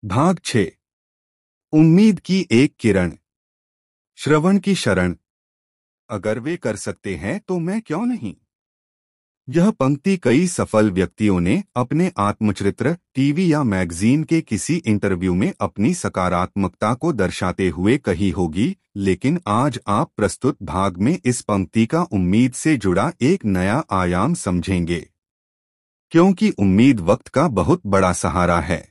भाग 6। उम्मीद की एक किरण। श्रवण की शरण। अगर वे कर सकते हैं तो मैं क्यों नहीं। यह पंक्ति कई सफल व्यक्तियों ने अपने आत्मचरित्र, टीवी या मैगजीन के किसी इंटरव्यू में अपनी सकारात्मकता को दर्शाते हुए कही होगी, लेकिन आज आप प्रस्तुत भाग में इस पंक्ति का उम्मीद से जुड़ा एक नया आयाम समझेंगे, क्योंकि उम्मीद वक्त का बहुत बड़ा सहारा है।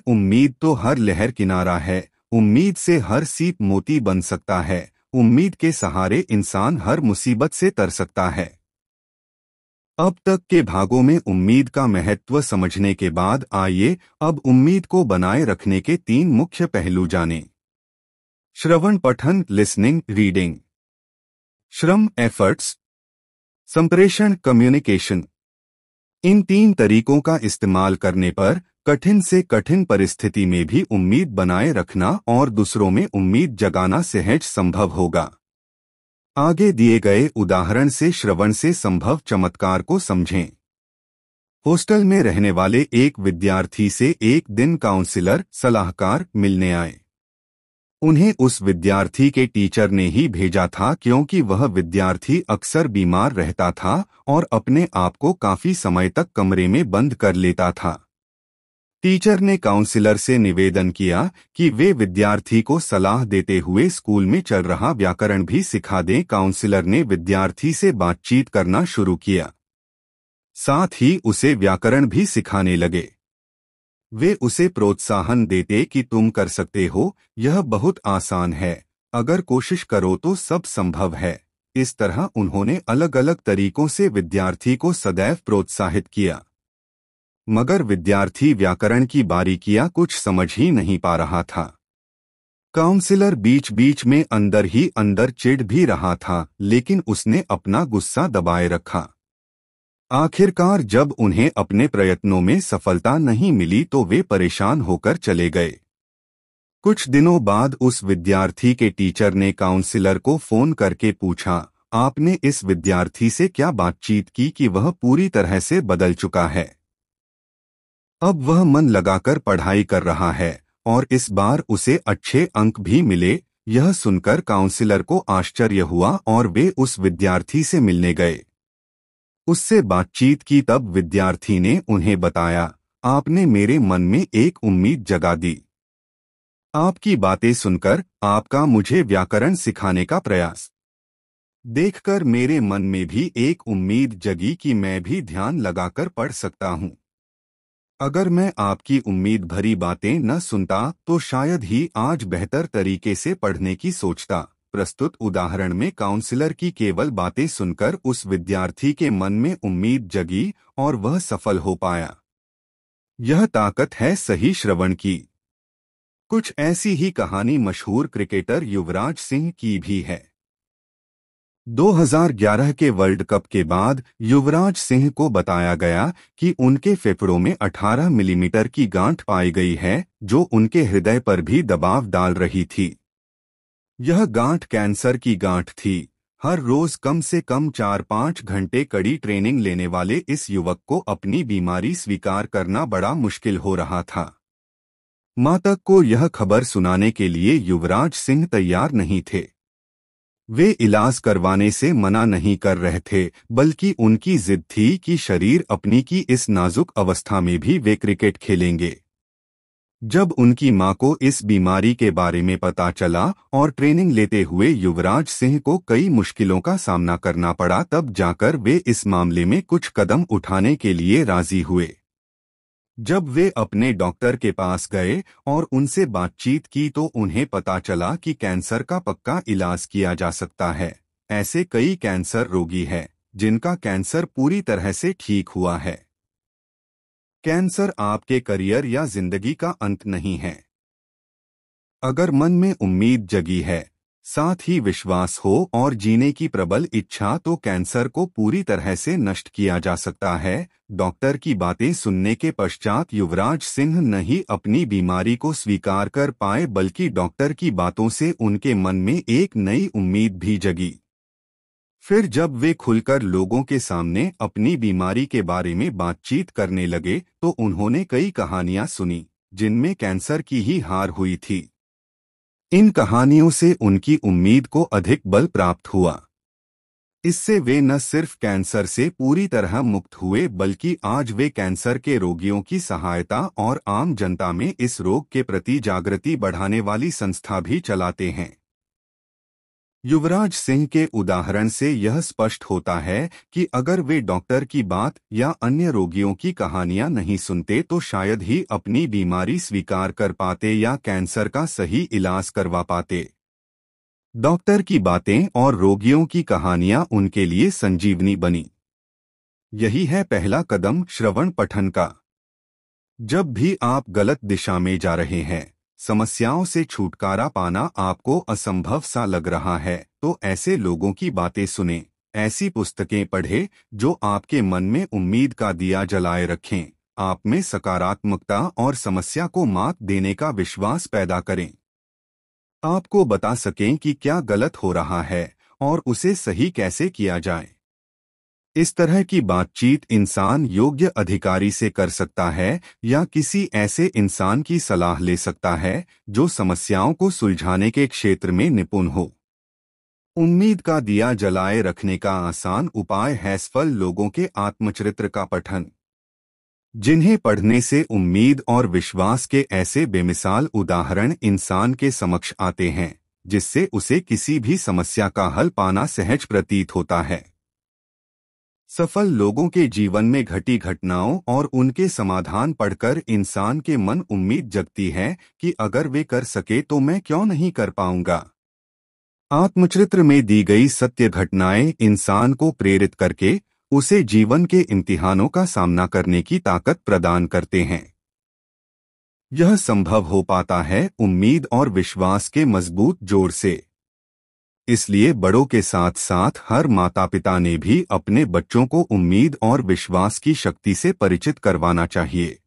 उम्मीद तो हर लहर किनारा है, उम्मीद से हर सीप मोती बन सकता है, उम्मीद के सहारे इंसान हर मुसीबत से तर सकता है। अब तक के भागों में उम्मीद का महत्व समझने के बाद आइए अब उम्मीद को बनाए रखने के 3 मुख्य पहलू जानें। श्रवण, पठन, लिसनिंग, रीडिंग। श्रम, एफर्ट्स। संप्रेषण, कम्युनिकेशन। इन 3 तरीकों का इस्तेमाल करने पर कठिन से कठिन परिस्थिति में भी उम्मीद बनाए रखना और दूसरों में उम्मीद जगाना सहज संभव होगा। आगे दिए गए उदाहरण से श्रवण से संभव चमत्कार को समझें। हॉस्टल में रहने वाले एक विद्यार्थी से एक दिन काउंसलर, सलाहकार मिलने आए। उन्हें उस विद्यार्थी के टीचर ने ही भेजा था, क्योंकि वह विद्यार्थी अक्सर बीमार रहता था और अपने आप को काफी समय तक कमरे में बंद कर लेता था। टीचर ने काउंसलर से निवेदन किया कि वे विद्यार्थी को सलाह देते हुए स्कूल में चल रहा व्याकरण भी सिखा दें। काउंसलर ने विद्यार्थी से बातचीत करना शुरू किया, साथ ही उसे व्याकरण भी सिखाने लगे। वे उसे प्रोत्साहन देते कि तुम कर सकते हो, यह बहुत आसान है, अगर कोशिश करो तो सब संभव है। इस तरह उन्होंने अलग अलग तरीकों से विद्यार्थी को सदैव प्रोत्साहित किया, मगर विद्यार्थी व्याकरण की बारीकियां कुछ समझ ही नहीं पा रहा था। काउंसलर बीच बीच में अंदर ही अंदर चिढ़ भी रहा था, लेकिन उसने अपना गुस्सा दबाए रखा। आखिरकार जब उन्हें अपने प्रयत्नों में सफलता नहीं मिली तो वे परेशान होकर चले गए। कुछ दिनों बाद उस विद्यार्थी के टीचर ने काउंसलर को फोन करके पूछा, आपने इस विद्यार्थी से क्या बातचीत की कि वह पूरी तरह से बदल चुका है। अब वह मन लगाकर पढ़ाई कर रहा है और इस बार उसे अच्छे अंक भी मिले। यह सुनकर काउंसलर को आश्चर्य हुआ और वे उस विद्यार्थी से मिलने गए। उससे बातचीत की तब विद्यार्थी ने उन्हें बताया, आपने मेरे मन में एक उम्मीद जगा दी। आपकी बातें सुनकर, आपका मुझे व्याकरण सिखाने का प्रयास देखकर मेरे मन में भी एक उम्मीद जगी कि मैं भी ध्यान लगाकर पढ़ सकता हूँ। अगर मैं आपकी उम्मीद भरी बातें न सुनता तो शायद ही आज बेहतर तरीके से पढ़ने की सोचता। प्रस्तुत उदाहरण में काउंसलर की केवल बातें सुनकर उस विद्यार्थी के मन में उम्मीद जगी और वह सफल हो पाया। यह ताकत है सही श्रवण की। कुछ ऐसी ही कहानी मशहूर क्रिकेटर युवराज सिंह की भी है। 2011 के वर्ल्ड कप के बाद युवराज सिंह को बताया गया कि उनके फेफड़ों में 18 मिलीमीटर की गांठ पाई गई है, जो उनके हृदय पर भी दबाव डाल रही थी। यह गांठ कैंसर की गांठ थी। हर रोज कम से कम 4-5 घंटे कड़ी ट्रेनिंग लेने वाले इस युवक को अपनी बीमारी स्वीकार करना बड़ा मुश्किल हो रहा था। माता को यह खबर सुनाने के लिए युवराज सिंह तैयार नहीं थे। वे इलाज करवाने से मना नहीं कर रहे थे, बल्कि उनकी जिद थी कि शरीर अपनी की इस नाजुक अवस्था में भी वे क्रिकेट खेलेंगे। जब उनकी मां को इस बीमारी के बारे में पता चला और ट्रेनिंग लेते हुए युवराज सिंह को कई मुश्किलों का सामना करना पड़ा, तब जाकर वे इस मामले में कुछ कदम उठाने के लिए राजी हुए। जब वे अपने डॉक्टर के पास गए और उनसे बातचीत की तो उन्हें पता चला कि कैंसर का पक्का इलाज किया जा सकता है। ऐसे कई कैंसर रोगी हैं जिनका कैंसर पूरी तरह से ठीक हुआ है। कैंसर आपके करियर या जिंदगी का अंत नहीं है। अगर मन में उम्मीद जगी है, साथ ही विश्वास हो और जीने की प्रबल इच्छा, तो कैंसर को पूरी तरह से नष्ट किया जा सकता है। डॉक्टर की बातें सुनने के पश्चात युवराज सिंह न ही अपनी बीमारी को स्वीकार कर पाए, बल्कि डॉक्टर की बातों से उनके मन में एक नई उम्मीद भी जगी। फिर जब वे खुलकर लोगों के सामने अपनी बीमारी के बारे में बातचीत करने लगे तो उन्होंने कई कहानियां सुनी जिनमें कैंसर की ही हार हुई थी। इन कहानियों से उनकी उम्मीद को अधिक बल प्राप्त हुआ। इससे वे न सिर्फ कैंसर से पूरी तरह मुक्त हुए बल्कि आज वे कैंसर के रोगियों की सहायता और आम जनता में इस रोग के प्रति जागृति बढ़ाने वाली संस्था भी चलाते हैं। युवराज सिंह के उदाहरण से यह स्पष्ट होता है कि अगर वे डॉक्टर की बात या अन्य रोगियों की कहानियां नहीं सुनते तो शायद ही अपनी बीमारी स्वीकार कर पाते या कैंसर का सही इलाज करवा पाते। डॉक्टर की बातें और रोगियों की कहानियां उनके लिए संजीवनी बनी। यही है पहला कदम श्रवण पठन का। जब भी आप गलत दिशा में जा रहे हैं, समस्याओं से छुटकारा पाना आपको असंभव सा लग रहा है, तो ऐसे लोगों की बातें सुनें, ऐसी पुस्तकें पढ़ें जो आपके मन में उम्मीद का दिया जलाए रखें, आप में सकारात्मकता और समस्या को मात देने का विश्वास पैदा करें। आपको बता सकें कि क्या गलत हो रहा है और उसे सही कैसे किया जाए। इस तरह की बातचीत इंसान योग्य अधिकारी से कर सकता है या किसी ऐसे इंसान की सलाह ले सकता है जो समस्याओं को सुलझाने के क्षेत्र में निपुण हो। उम्मीद का दिया जलाए रखने का आसान उपाय है सफल लोगों के आत्मचरित्र का पठन, जिन्हें पढ़ने से उम्मीद और विश्वास के ऐसे बेमिसाल उदाहरण इंसान के समक्ष आते हैं जिससे उसे किसी भी समस्या का हल पाना सहज प्रतीत होता है। सफल लोगों के जीवन में घटी घटनाओं और उनके समाधान पढ़कर इंसान के मन उम्मीद जगती है कि अगर वे कर सके तो मैं क्यों नहीं कर पाऊंगा। आत्मचरित्र में दी गई सत्य घटनाएं इंसान को प्रेरित करके उसे जीवन के इम्तिहानों का सामना करने की ताकत प्रदान करते हैं। यह संभव हो पाता है उम्मीद और विश्वास के मजबूत जोड़ से। इसलिए बड़ों के साथ साथ हर माता पिता ने भी अपने बच्चों को उम्मीद और विश्वास की शक्ति से परिचित करवाना चाहिए।